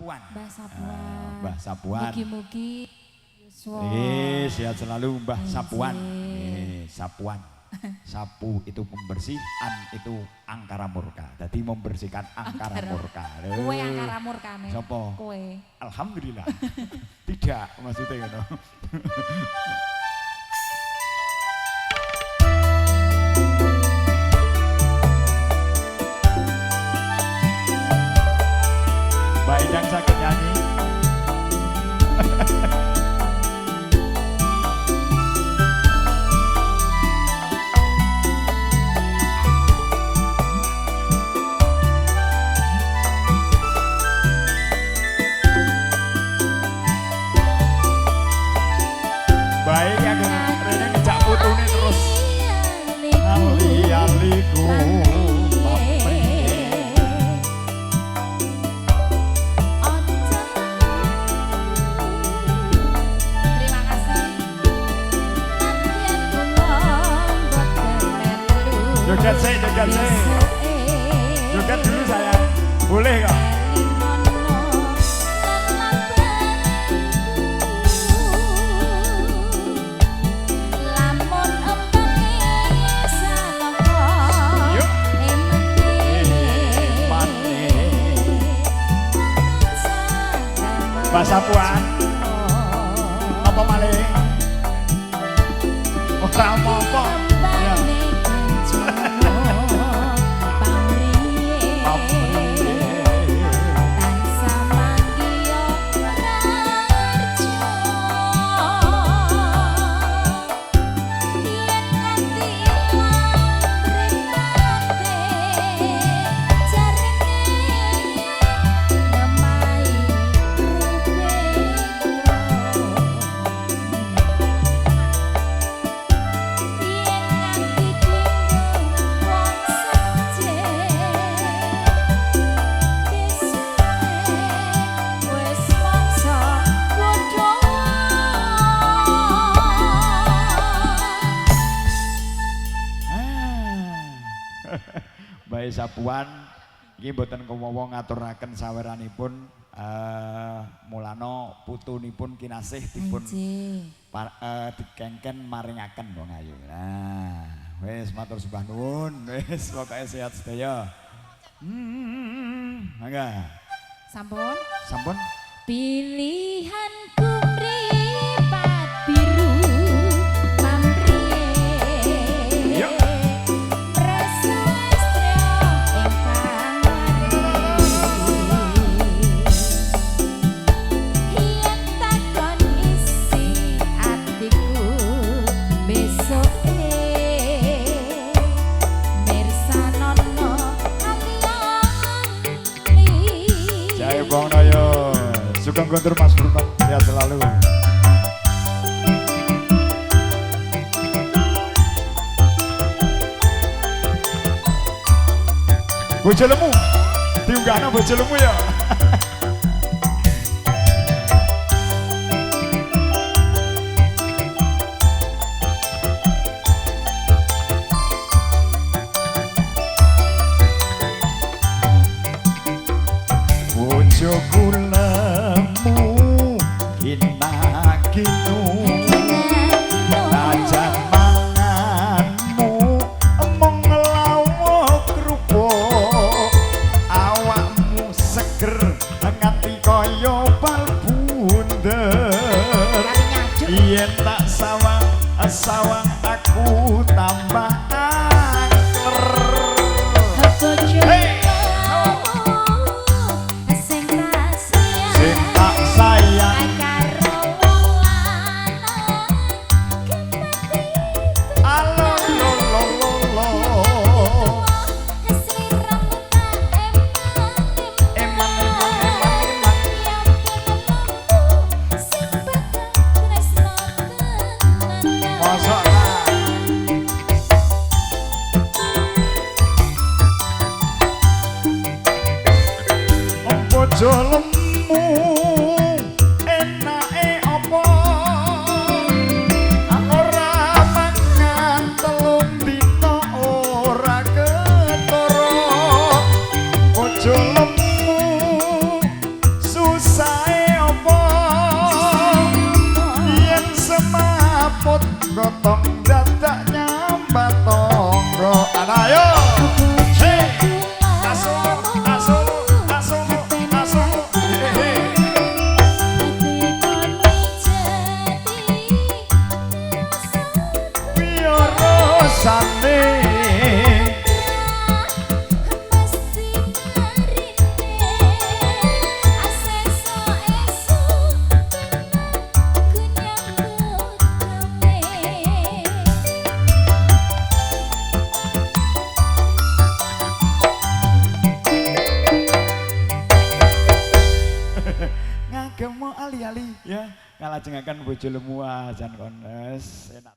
Sapuan. Mbah Sapuan. Mbah Sapuan. Mugi-mugi yuswa. Sehat selalu Mbah Sapuan. Sapuan. Sapu itu pembersih, an itu angkara murka. Jadi membersihkan angkara murka. Kowe angkara murkane. Sopo? Kowe. Alhamdulillah. Tidak maksudnya ngono. Mbak Idang sakit nyanyi. Baik yang Rene ngejak putune terus ali-aliku. Joget sih, joget sih. Joget dulu sayang. Boleh kok. Mbah Sapuan. Apa malih? Ora apa-apa. Ya. Mbah Sapuan iki mboten kuwowo ngaturaken saweranipun mulana putunipun kinasih dipun dikengken maringaken wong ayu. Nah, wis matur sembah nuwun, wis pokoke sehat sedaya. Mangga. Sampun? Sampun. Pilihanku mripat biru pamrih. Bang Noyo, Sugeng Guntur Mas Bruno, sehat selalu. Bojo lemu, diunggahno bojo lemu ya. Bojoku lemu kinakinu najan manganmu emong ngelawok kerupuk awakmu seger nganti kaya bal bunder yen tak sawang aku tambah bojo lemu enake apa ora mangan telung dina ora ketara bojo lemu gotong dadak nyambat tonggo ayo hey asu asu asu asu hehe biar rasane ngagem ali-ali ya ngalajengaken bojo lemu jan kones enak